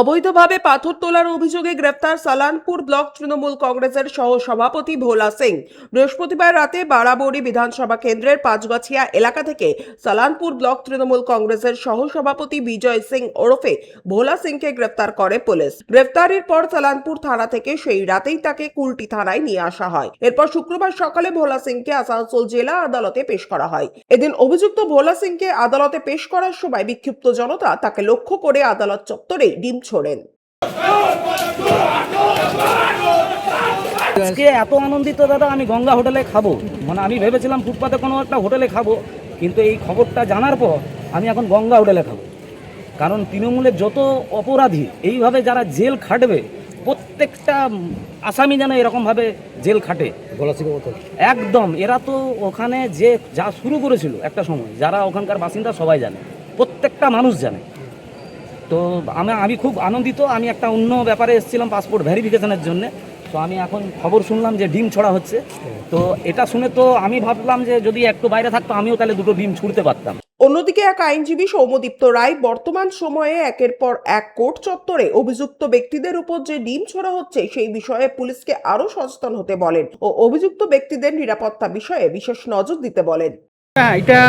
অবৈধভাবে পাথর তোলার অভিযোগে গ্রেফতার সালানপুর ব্লক তৃণমূল কংগ্রেসের সহ সভাপতি ভোলা সিং। বৃহস্পতিবার রাতে বারাবড়ি বিধানসভা কেন্দ্রের পাঁচগাছিয়া এলাকা থেকে সালানপুর ব্লক তৃণমূল কংগ্রেসের সহ সভাপতি বিজয় সিং ওরফে ভোলা সিংকে গ্রেফতার করে পুলিশ। গ্রেফতারের পর সালানপুর থানা থেকে সেই রাতেই তাকে কুলটি থানায় নিয়ে আসা হয়। এরপর শুক্রবার সকালে ভোলা সিংকে আসানসোল জেলা আদালতে পেশ করা হয়। এদিন অভিযুক্ত ভোলা সিংকে আদালতে পেশ করার সময় বিক্ষিপ্ত জনতা তাকে লক্ষ্য করে আদালত চত্বরে ডিম ছোড়েন। আজকে এত আনন্দিত দাদা, আমি গঙ্গা হোটেলে খাবো, মানে আমি ভেবেছিলাম ফুটপাতে কোনো একটা হোটেলে খাবো, কিন্তু এই খবরটা জানার পর আমি এখন গঙ্গা হোটেলে খাবো। কারণ তৃণমূলের যত অপরাধী এইভাবে যারা জেল খাটবে, প্রত্যেকটা আসামি যেন এরকমভাবে জেল খাটে একদম। এরা তো ওখানে যে যা শুরু করেছিল একটা সময়, যারা ওখানকার বাসিন্দা সবাই জানে, প্রত্যেকটা মানুষ জানে। তো আমি খুব আনন্দিত। আমি একটা অন্য ব্যাপারে এসেছিলাম পাসপোর্ট ভেরিফিকেশনের জন্য। তো আমি এখন খবর শুনলাম যে ডিম ছোড়া হচ্ছে। তো এটা শুনে তো আমি ভাবলাম যে যদি একটু বাইরে থাকতো আমিও তাহলে দুটো ডিম ছুড়তে পারতাম। অন্যদিকে এক আইনজীবী সৌম্যদীপ্ত রায় বর্তমান সময়ে একের পর এক কোর্ট চত্বরে অভিযুক্ত ব্যক্তিদের উপর যে ডিম ছোড়া হচ্ছে সেই বিষয়ে পুলিশকে আরো সচেতন হতে বলেন ও অভিযুক্ত ব্যক্তিদের নিরাপত্তা বিষয়ে বিশেষ নজর দিতে বলেন। হ্যাঁ, এটা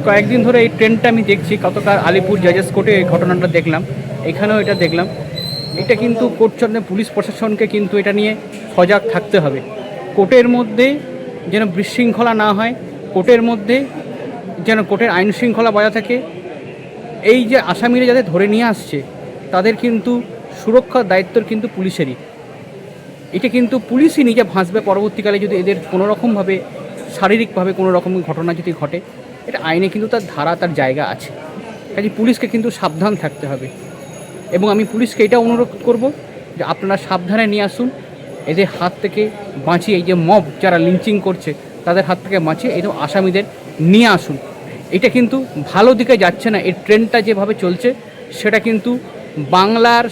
কয়েকদিন ধরে এই ট্রেন্ডটা আমি দেখছি। গতকাল আলিপুর জাজেস কোর্টে এই ঘটনাটা দেখলাম, এখানেও এটা দেখলাম। এটা কিন্তু কোর্ট চত্বরে পুলিশ প্রশাসনকে কিন্তু এটা নিয়ে সজাগ থাকতে হবে। কোর্টের মধ্যে যেন বিশৃঙ্খলা না হয়, কোর্টের মধ্যে যেন কোর্টের আইন শৃঙ্খলা বজায় থাকে। এই যে আসামিরা যাদের ধরে নিয়ে আসছে তাদের কিন্তু সুরক্ষার দায়িত্ব কিন্তু পুলিশেরই। এটা কিন্তু পুলিশই নিজে ভাসবে পরবর্তীকালে যদি এদের কোনোরকমভাবে শারীরিকভাবে কোনো রকম ঘটনা যদি ঘটে। এটা আইনে কিন্তু তার ধারা, তার জায়গা আছে। কাজে পুলিশকে কিন্তু সাবধান থাকতে হবে। এবং আমি পুলিশকে এটা অনুরোধ করব যে আপনারা সাবধানে নিয়ে আসুন, এদের হাত থেকে বাঁচিয়ে, এই যে মব যারা লিঞ্চিং করছে তাদের হাত থেকে বাঁচিয়ে এরকম আসামিদের নিয়ে আসুন। এটা কিন্তু ভালো দিকে যাচ্ছে না। এই ট্রেন্ডটা যেভাবে চলছে সেটা কিন্তু বাংলার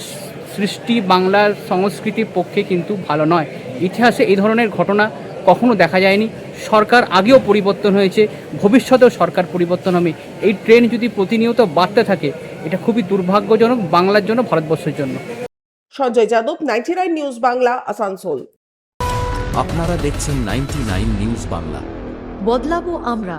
সৃষ্টি, বাংলার সংস্কৃতির পক্ষে কিন্তু ভালো নয়। ইতিহাসে এই ধরনের ঘটনা কখনো দেখা যায়নি। সরকার আগেও পরিবর্তন হয়েছে, ভবিষ্যতেও সরকার পরিবর্তন হবে। এই ট্রেন্ড যদি প্রতিনিয়ত বাড়তে থাকে এটা খুবই দুর্ভাগ্যজনক বাংলার জন্য, ভারতবর্ষের জন্য। সঞ্জয় যাদব, 99 নিউজ বাংলা, আসানসোল। আপনারা দেখছেন 99 নিউজ বাংলা। বদলাবো আমরা।